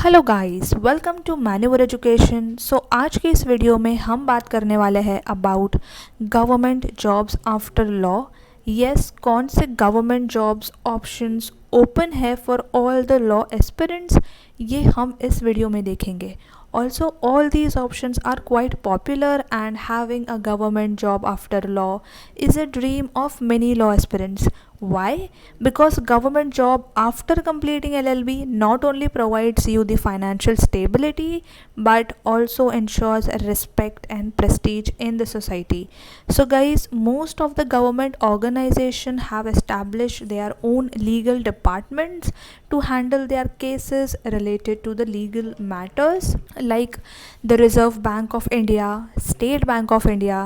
Hello guys, welcome to Maneuver Education. आज के इस वीडियो में हम बात करने वाले हैं about government jobs after law. Yes, कौन से गवर्नमेंट जॉब्स ऑप्शंस ओपन है for all the law aspirants, ये हम इस वीडियो में देखेंगे। Also, all these options are quite popular and having a government job after law is a dream of many law aspirants. Why? Because government job after completing LLB not only provides you the financial stability but also ensures respect and prestige in the society. So guys, most of the government organization have established their own legal departments to handle their cases related to the legal matters like the Reserve Bank of India, State Bank of India,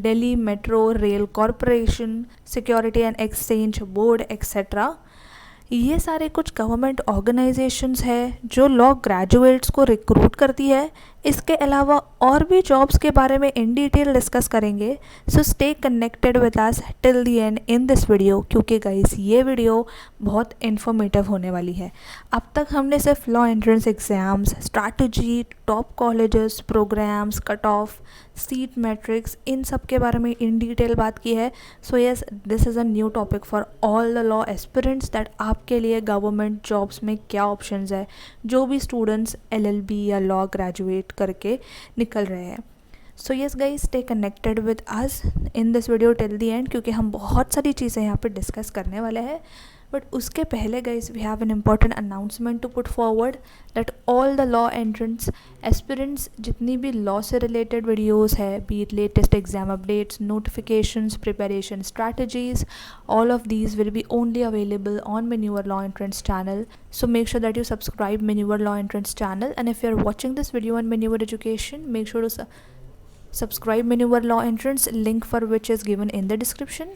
Delhi Metro Rail Corporation, Security and Exchange Board, etc. ये सारे कुछ government organisations है जो law graduates को recruit करती है। इसके अलावा और भी जॉब्स के बारे में इन डिटेल डिस्कस करेंगे। So stay connected with us till the end in this video, क्योंकि गाइस ये वीडियो बहुत इन्फॉर्मेटिव होने वाली है। अब तक हमने सिर्फ law entrance exams, strategy, top colleges, programs, cut off, seat matrix, इन सब के बारे में इन डिटेल बात की है। So yes, this is a new topic for all the law aspirants that आपके लिए गवर्नमेंट जॉब्स में क्या ऑप्शंस है जो भी स्टूडेंट्स LLB या लॉ ग्रेजुएट करके निकल रहे हैं। So yes guys, stay connected with us in this video till the and, क्योंकि हम बहुत सारी चीज़ें यहाँ पे डिस्कस करने वाले हैं। बट उसके पहले guys, we have an important announcement to put forward that all the law entrance aspirants जितनी भी लॉ से रिलेटेड वीडियोस है, be it latest exam updates, notifications, preparation strategies, all of these will be only available on Manure Law Entrance channel. So make sure that you subscribe Manure Law Entrance channel, and if you're watching this video on Manure Education, make sure to subscribe Manure Law Entrance, link for which is given in the description.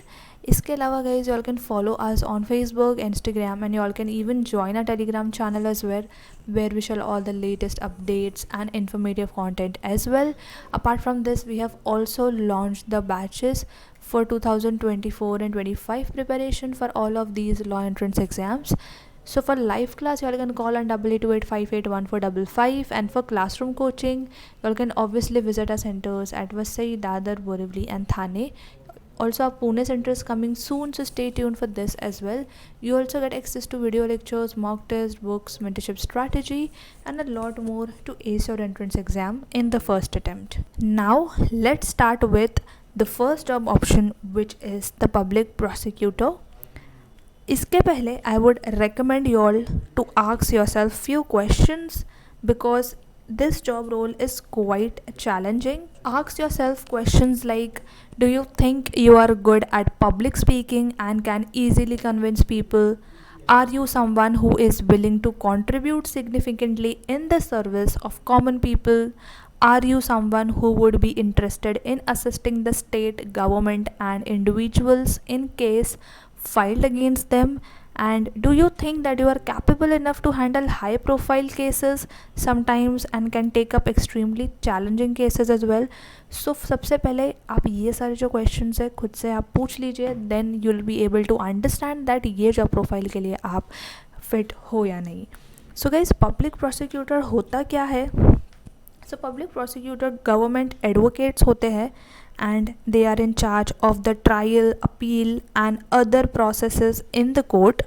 इसके अलावा guys, you all can follow us on Facebook, Instagram, and you all can even join our Telegram channel as well, where we share all the latest updates and informative content as well. Apart from this, we have also launched the batches for 2024 and 25 preparation for all of these law entrance exams. So for live class, you all can call on 8828581455, and for classroom coaching, you all can obviously visit our centers at Vasai, Dadar, Borivali and Thane. Also, our Pune center is coming soon, so stay tuned for this as well. You also get access to video lectures, mock tests, books, mentorship strategy, and a lot more to ace your entrance exam in the first attempt. Now, let's start with the first job option, which is the public prosecutor. इसके पहले I would recommend you all to ask yourself few questions, because this job role is quite challenging. Ask yourself questions like, do you think you are good at public speaking and can easily convince people? Are you someone who is willing to contribute significantly in the service of common people? Are you someone who would be interested in assisting the state government and individuals in case filed against them? And do you think that you are capable enough to handle high profile cases sometimes and can take up extremely challenging cases as well? So सबसे पहले आप ये सारे जो questions है खुद से आप पूछ लीजिए, then you'll be able to understand that ये job profile के लिए आप fit हो या नहीं. So guys, public prosecutor होता क्या है? So public prosecutor government advocates होते हैं, and they are in charge of the trial, appeal and other processes in the court.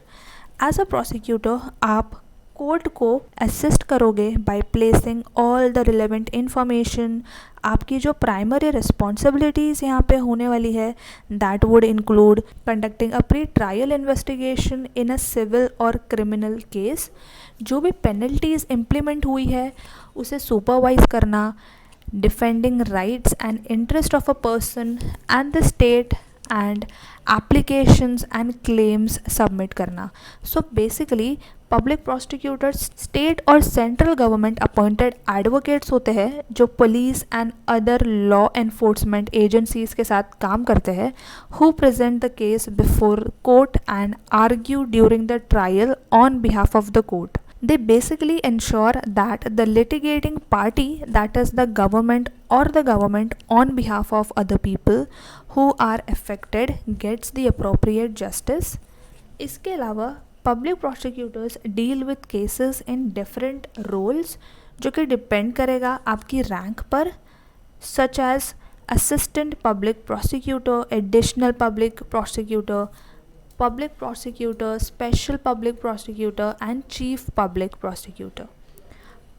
As a prosecutor, आप कोर्ट को असिस्ट करोगे by placing all the relevant information. आपकी जो primary responsibilities यहाँ पे होने वाली है, that would include conducting a pre-trial investigation in a civil or criminal case. जो भी पेनल्टीज़ इम्प्लीमेंट हुई है उसे सुपरवाइज करना, defending rights and interest of a person and the state, and applications and claims submit करना. So basically public prosecutors state और central government appointed advocates होते हैं जो police and other law enforcement agencies के साथ काम करते हैं, who present the case before court and argue during the trial on behalf of the court. They basically ensure that the litigating party, that is the government or the government on behalf of other people who are affected, gets the appropriate justice. इसके अलावा public prosecutors deal with cases in different roles, जो कि depend करेगा आपकी rank पर, such as assistant public prosecutor, additional public prosecutor, special public prosecutor and chief public prosecutor.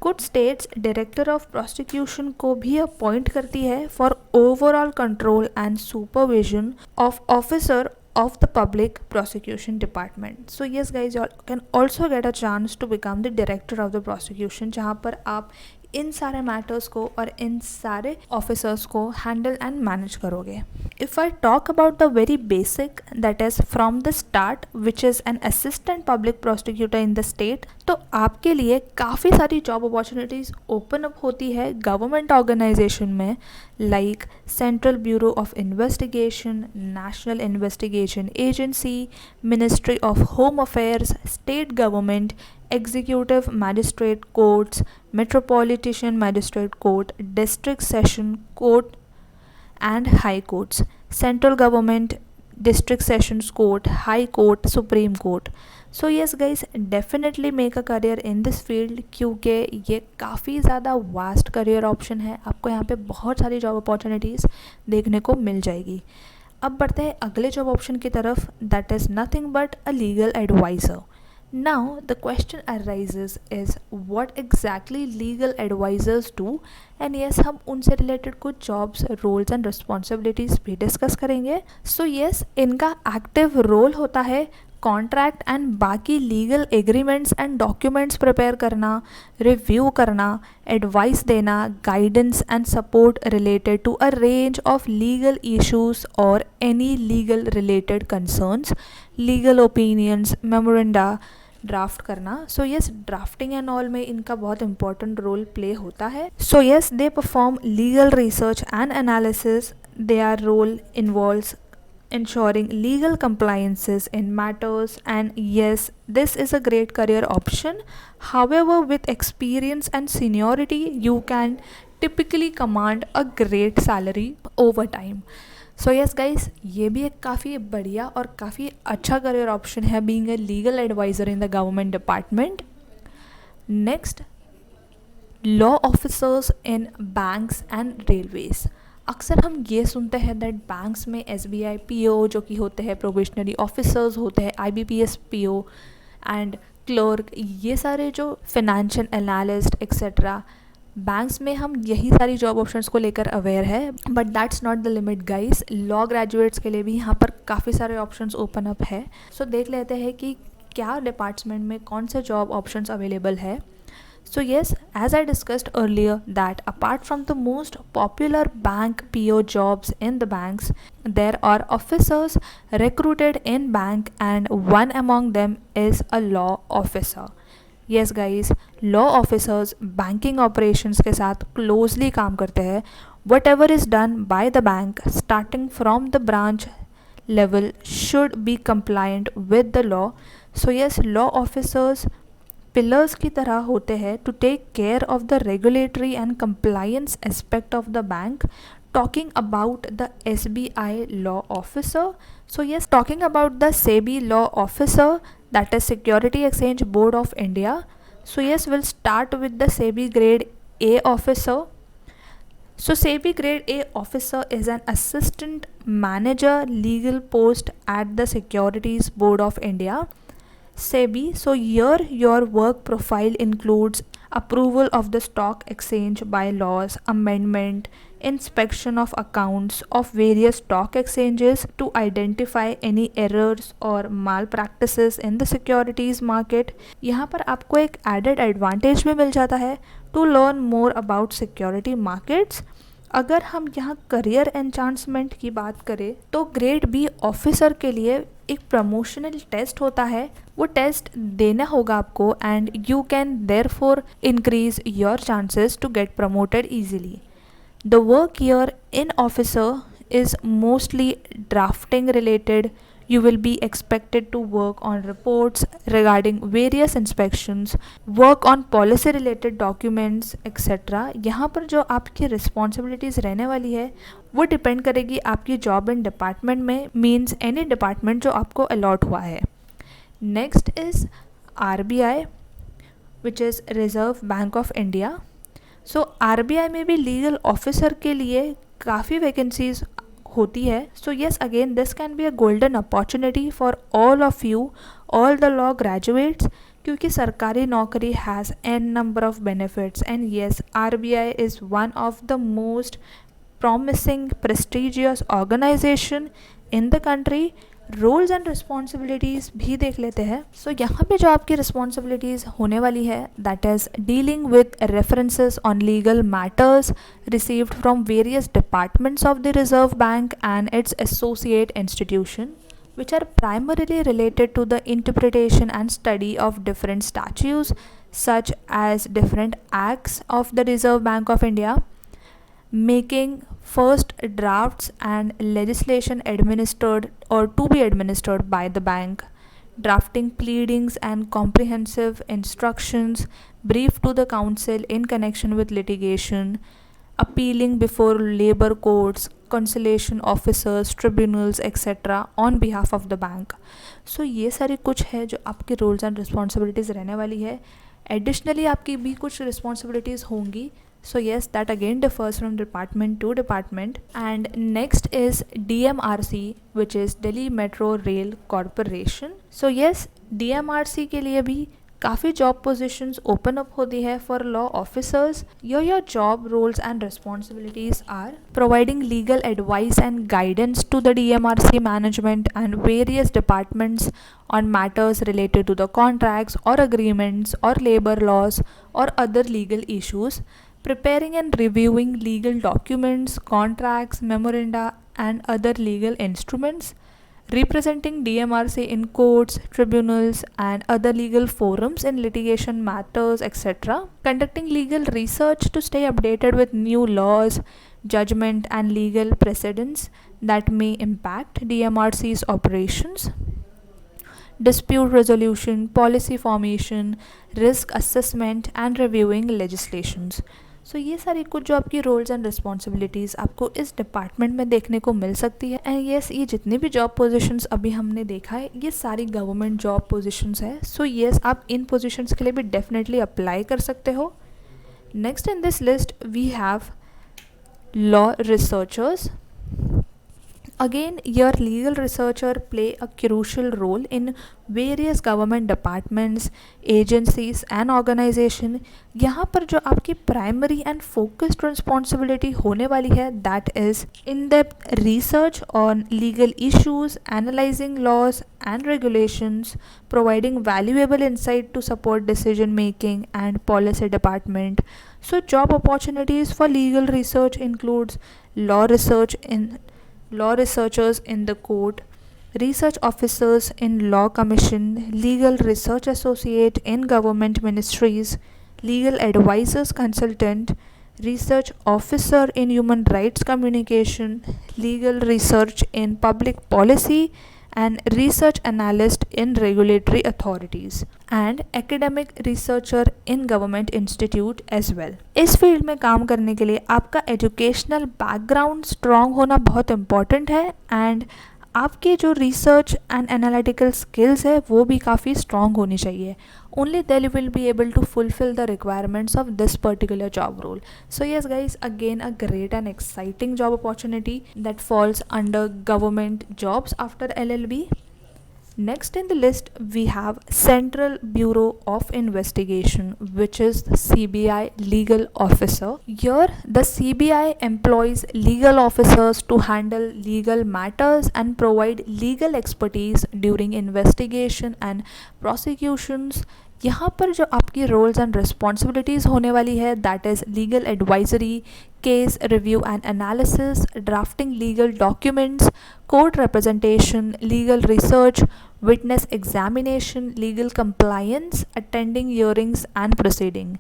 कुछ states director of prosecution को भी अपॉइंट करती है for overall control and supervision of officer of the public prosecution department. So yes guys, you all can also get a chance to become the director of the prosecution, जहाँ पर आप इन सारे matters को और इन सारे officers को handle and manage करोगे। If I talk about the very basic, that is from the start, which is an assistant public prosecutor in the state, तो आपके लिए काफ़ी सारी जॉब अपॉर्चुनिटीज़ ओपन अप होती है गवर्नमेंट ऑर्गेनाइजेशन में, like central bureau of investigation, national investigation agency, ministry of home affairs, state government, executive magistrate courts, metropolitan magistrate court, district session court and high courts, central government, district sessions court, high court, supreme court. So yes guys, definitely make a career in this field, क्योंकि ये काफ़ी ज़्यादा vast career option है। आपको यहाँ पे बहुत सारी जॉब अपॉर्चुनिटीज़ देखने को मिल जाएगी। अब बढ़ते हैं अगले जॉब ऑप्शन की तरफ, that is nothing but a legal adviser. Now the question arises is what exactly legal advisors do, and yes, हम उनसे related कुछ jobs, roles and responsibilities भी discuss करेंगे। So yes, इनका active role होता है कॉन्ट्रैक्ट एंड बाकी legal agreements and documents prepare करना, रिव्यू करना, एडवाइस देना, guidance and support related to a range of legal issues और any legal related concerns, legal opinions, memoranda draft करना। So yes, drafting and all में इनका बहुत important role play होता है। So yes, they perform legal research and analysis. Their role involves ensuring legal compliances in matters, and yes, this is a great career option. However, with experience and seniority, you can typically command a great salary over time. So yes guys, ये भी एक काफ़ी बढ़िया और काफ़ी अच्छा career option है, being a legal advisor in the government department. Next, law officers in banks and railways. अक्सर हम ये सुनते हैं दैट बैंक्स में SBI PO जो कि होते हैं प्रोबेशनरी ऑफिसर्स होते हैं, IBPS PO एंड क्लर्क, ये सारे जो फिनेंशियल एनालिस्ट एक्सेट्रा, बैंक्स में हम यही सारी जॉब ऑप्शंस को लेकर अवेयर है। But that's not the limit guys, law graduates के लिए भी यहाँ पर काफ़ी सारे ऑप्शंस ओपन अप है। सो देख लेते हैं कि क्या डिपार्टमेंट में कौन से जॉब ऑप्शंस अवेलेबल है। So yes, as I discussed earlier, that apart from the most popular bank PO jobs in the banks, there are officers recruited in bank, and one among them is a law officer. Yes guys, law officers banking operations के साथ closely काम करते हैं। Whatever is done by the bank starting from the branch level should be compliant with the law. So yes, law officers pillars की तरह होते हैं to take care of the regulatory and compliance aspect of the bank. Talking about the SBI law officer, so yes, talking about the SEBI law officer, that is security exchange board of India. So yes, will start with the SEBI grade A officer. So SEBI grade A officer is an assistant manager legal post at the Securities Board of India, SEBI. So here your work profile includes approval of the stock exchange bylaws, amendment, inspection of accounts of various stock exchanges to identify any errors or malpractices in the securities market. यहाँ पर आपको एक added advantage भी मिल जाता है to learn more about security markets. अगर हम यहाँ करियर एनचांसमेंट की बात करें तो ग्रेड बी ऑफिसर के लिए एक प्रमोशनल टेस्ट होता है, वो टेस्ट देना होगा आपको, and you can therefore increase your chances to get promoted easily. The work here in officer is mostly drafting related. You will be expected to work on reports regarding various inspections, work on policy related documents etc. यहाँ पर जो आपकी responsibilities रहने वाली है वो depend करेगी आपकी जॉब एंड डिपार्टमेंट में, मीन्स एनी डिपार्टमेंट जो आपको अलॉट हुआ है. Next is RBI, which is Reserve Bank of India. So RBI में भी लीगल ऑफिसर के लिए काफ़ी वैकेंसीज होती है. So yes, again this can be a golden opportunity for all of you, all the law graduates, क्योंकि सरकारी नौकरी has an number of benefits and yes RBI is one of the most promising prestigious organization in the country. Roles and responsibilities भी देख लेते हैं. सो यहाँ पे जो आपकी रिस्पॉन्सिबिलिटीज़ होने वाली है that is dealing with references on legal matters received from various departments of the reserve bank and it's associate institution which are primarily related to the interpretation and study of different statutes such as different acts of the Reserve Bank of India, making first drafts and legislation administered or to be administered by the bank, drafting pleadings and comprehensive instructions briefed to the council in connection with litigation, appealing before labor courts, conciliation officers, tribunals, etc. on behalf of the bank. So ये सारी कुछ है जो आपके roles and responsibilities रहने वाली है. Additionally आपकी भी कुछ रिस्पॉन्सिबिलिटीज़ होंगी. So yes, that again differs from department to department. And next is DMRC, which is Delhi Metro Rail Corporation. So yes, DMRC के लिए भी काफ़ी जॉब पोजीशंस ओपन अप होती है for law officers. Your job roles and responsibilities are providing legal advice and guidance to the DMRC management and various departments on matters related to the contracts or agreements or labor laws or other legal issues, preparing and reviewing legal documents, contracts, memoranda, and other legal instruments, representing DMRC in courts, tribunals, and other legal forums in litigation matters, etc., conducting legal research to stay updated with new laws, judgment, and legal precedents that may impact DMRC's operations, dispute resolution, policy formation, risk assessment, and reviewing legislations. सो ये सारी कुछ जो आपकी roles and responsibilities आपको इस department में देखने को मिल सकती है. एंड येस, ये जितनी भी जॉब पोजीशंस अभी हमने देखा है ये सारी गवर्नमेंट जॉब पोजीशंस है. सो येस, आप इन पोजीशंस के लिए भी डेफिनेटली अप्लाई कर सकते हो. Next in this list we have law researchers. Again, your legal researcher play a crucial role in various government departments, agencies and organization. यहाँ पर जो आपकी primary and focused responsibility होने वाली है that is in-depth research on legal issues, analyzing laws and regulations, providing valuable insight to support decision making and policy department. So job opportunities for legal research includes law researchers in the court, research officers in law commission, legal research associate in government ministries, legal advisors consultant, research officer in human rights communication, legal research in public policy, and research analyst in regulatory authorities, and academic researcher in government institute as well. इस field में काम करने के लिए आपका educational background strong होना बहुत important है एंड आपके जो रिसर्च एंड एनालिटिकल स्किल्स है वो भी काफ़ी स्ट्रॉन्ग होनी चाहिए. Only then you will be able to fulfil the requirements of this particular job role. So yes guys, again a great and exciting job opportunity that falls under government jobs after LLB. Next in the list we have Central Bureau of Investigation, which is the CBI legal officer. Here the CBI employs legal officers to handle legal matters and provide legal expertise during investigation and prosecutions. यहाँ पर जो आपकी roles and responsibilities होने वाली है that is legal advisory, case review and analysis, drafting legal documents, court representation, legal research, witness examination, legal compliance, attending hearings and proceeding.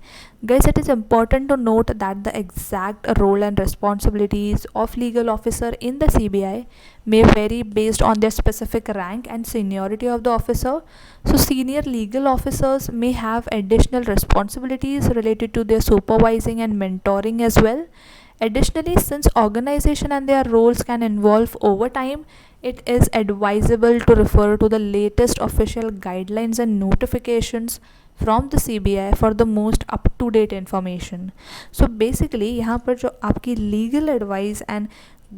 Guys, it is important to note that the exact role and responsibilities of legal officer in the CBI may vary based on their specific rank and seniority of the officer. So senior legal officers may have additional responsibilities related to their supervising and mentoring as well. Additionally, since organization and their roles can evolve over time, it is advisable to refer to the latest official guidelines and notifications from the CBI for the most up-to-date information. So basically यहाँ पर जो आपकी legal advice and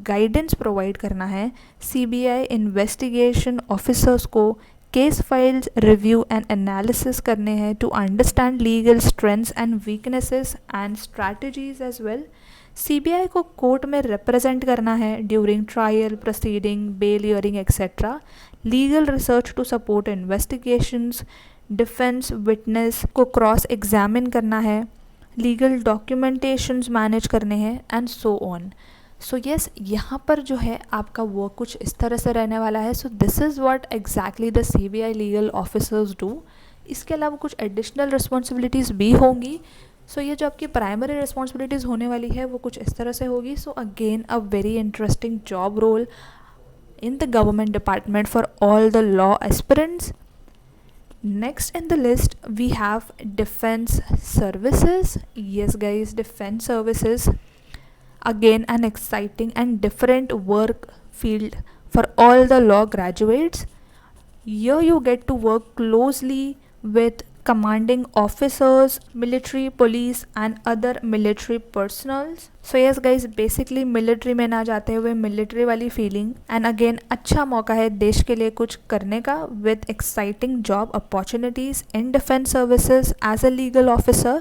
guidance provide करना है CBI investigation officers को case files review and analysis करने हैं to understand legal strengths and weaknesses and strategies as well. CBI को कोर्ट में रिप्रेजेंट करना है during trial proceeding bail hearing etcetera. Legal research to support investigations, defence witness को cross examine करना है, legal documentations manage करने हैं and so on. So yes, यहाँ पर जो है आपका वर्क कुछ इस तरह से रहने वाला है. So this is what exactly the CBI legal officers do. इसके अलावा कुछ एडिशनल रिस्पॉन्सिबिलिटीज़ भी होंगी. सो ये जो आपकी प्राइमरी रिस्पॉन्सिबिलिटीज़ होने वाली है वो कुछ इस तरह से होगी. So again a very interesting job role in the government department for all the law aspirants. Next in the list we have defense services. Yes guys, defense services, again an exciting and different work field for all the law graduates. Here you get to work closely with commanding officers, military, police and other military personals. So yes guys, basically military में ना जाते हुए military वाली feeling and again अच्छा मौका है देश के लिए कुछ करने का with exciting job opportunities in defense services as a legal officer.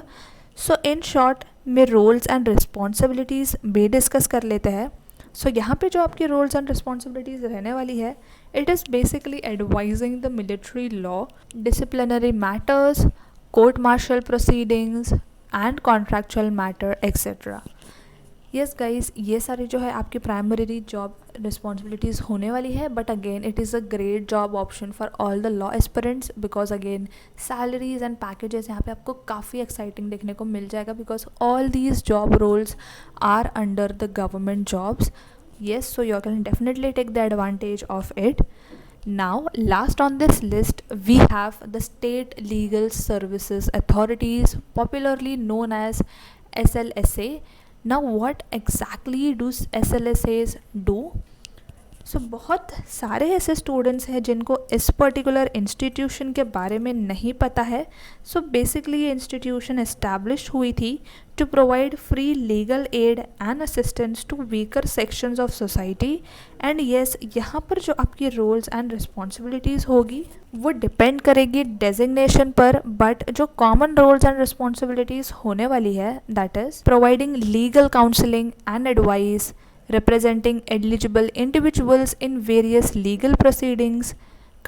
So in short में roles and responsibilities भी डिस्कस कर लेते हैं. सो यहाँ पे जो आपकी रोल्स एंड रिस्पॉन्सिबिलिटीज़ रहने वाली है, it is basically advising the military law, disciplinary matters, court martial proceedings and contractual matter etcetera. Yes guys, ये सारी जो है आपकी प्राइमरी जॉब रिस्पॉन्सिबिलिटीज़ होने वाली है. But again it is a great job option for all the law aspirants because again salaries and packages यहाँ पे आपको काफ़ी एक्साइटिंग देखने को मिल जाएगा because all these job roles are under the government jobs. Yes, so you can definitely take the advantage of it. Now, last on this list, we have the State Legal Services Authorities, popularly known as SLSA. Now, what exactly do SLSAs do? सो बहुत सारे ऐसे students हैं जिनको इस particular institution के बारे में नहीं पता है. सो बेसिकली ये इंस्टीट्यूशन इस्टेब्लिश हुई थी to provide free legal aid and assistance to weaker sections of society. And yes, यहाँ पर जो आपकी रोल्स एंड रिस्पॉन्सिबिलिटीज़ होगी वो डिपेंड करेगी डेजिग्नेशन पर. बट जो कॉमन रोल्स एंड रिस्पॉन्सिबिलिटीज़ होने वाली है that is providing legal counselling and advice, representing eligible individuals in various legal proceedings,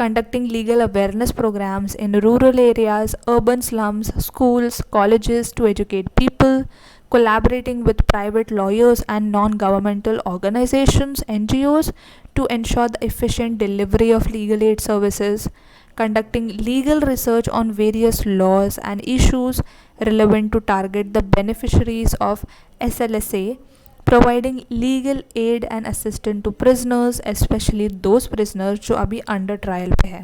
conducting legal awareness programs in rural areas, urban slums, schools, colleges to educate people, collaborating with private lawyers and non-governmental organizations, NGOs, to ensure the efficient delivery of legal aid services, conducting legal research on various laws and issues relevant to target the beneficiaries of SLSA, providing legal aid and assistance to prisoners, especially those prisoners जो अभी under trial पे है.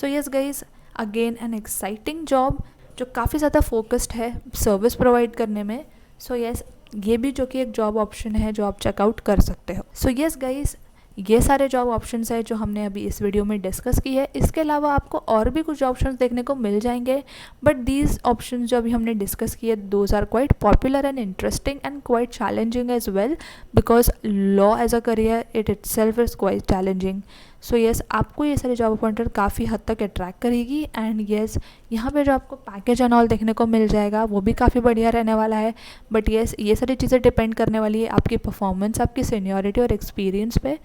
So yes guys, again an exciting job जो काफ़ी ज़्यादा focused है service provide करने में. So yes, ये भी जो कि एक जॉब ऑप्शन है जो आप चेकआउट कर सकते हो. So yes guys, ये सारे जॉब ऑप्शंस है जो हमने अभी इस वीडियो में डिस्कस की है. इसके अलावा आपको और भी कुछ ऑप्शंस देखने को मिल जाएंगे. बट दीज ऑप्शंस जो अभी हमने डिस्कस किए those are quite popular and interesting and quite challenging as well because law as a career itself is quite challenging. So yes, आपको ये सारी जॉब अपॉइंटेड काफ़ी हद तक अट्रैक्ट करेगी. एंड येस, यहाँ पे जो आपको पैकेज एंड ऑल देखने को मिल जाएगा वो भी काफ़ी बढ़िया रहने वाला है. बट येस, ये सारी चीज़ें डिपेंड करने वाली है आपकी परफॉर्मेंस, आपकी सीनियरिटी और एक्सपीरियंस पे.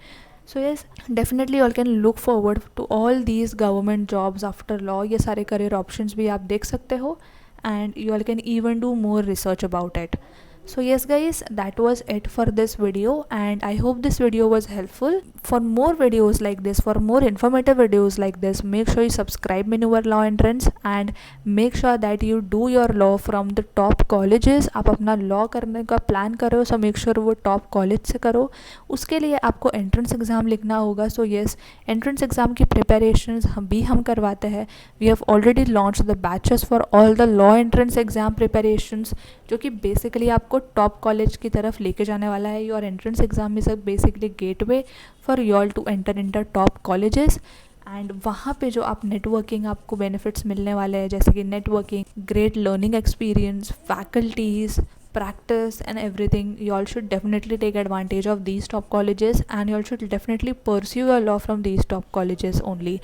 So yes, definitely all can look forward to all these government jobs after law. ये सारे करियर ऑप्शंस भी आप देख सकते हो and you all can even do more research about it. So yes guys, that was it for this video and I hope this video was helpful. For more videos like this, for more informative videos like this, make sure you subscribe Maneuver Law Entrance and make sure that you do your law from the top colleges. आप अपना law करने का plan करो, so make sure वो top college से करो. उसके लिए आपको entrance exam लिखना होगा. So yes, entrance exam की preparations हम करवाते हैं. We have already launched the batches for all the law entrance exam preparations जो कि basically आपको टॉप कॉलेज की तरफ लेके जाने वाला है. Your entrance exam is a basically gateway for you all to enter in the top colleges. And वहाँ पे जो आप नेटवर्किंग आपको बेनिफिट्स मिलने वाले हैं, जैसे कि networking, great learning experience, faculties, practice and everything, you all should definitely take advantage of these top colleges and you all should definitely pursue your law from these top colleges only.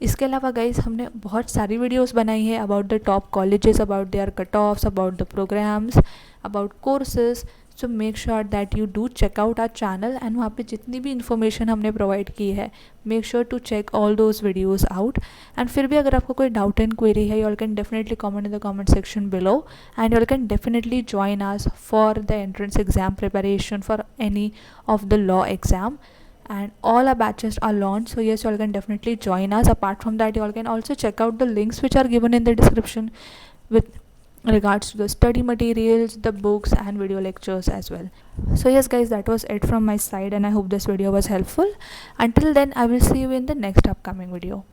इसके अलावा guys हमने बहुत सारी videos बनाई है about the top colleges, about their cutoffs, about the programs, about courses. So make sure that you do check out our channel and वहाँ पे जितनी भी इन्फॉर्मेशन हमने प्रोवाइड की है, make sure to check all those videos out. एंड फिर भी अगर आपको कोई डाउट एंड क्वेरी है, you all can definitely comment in the comment section below and you all can definitely join us for the entrance exam preparation for any of the law exam. And all our batches are launched, so yes, you all can definitely join us. Apart from that, you all can also check out the links which are given in the description with regards to the study materials, the books and video lectures as well. So yes guys, that was it from my side and I hope this video was helpful. Until then, I will see you in the next upcoming video.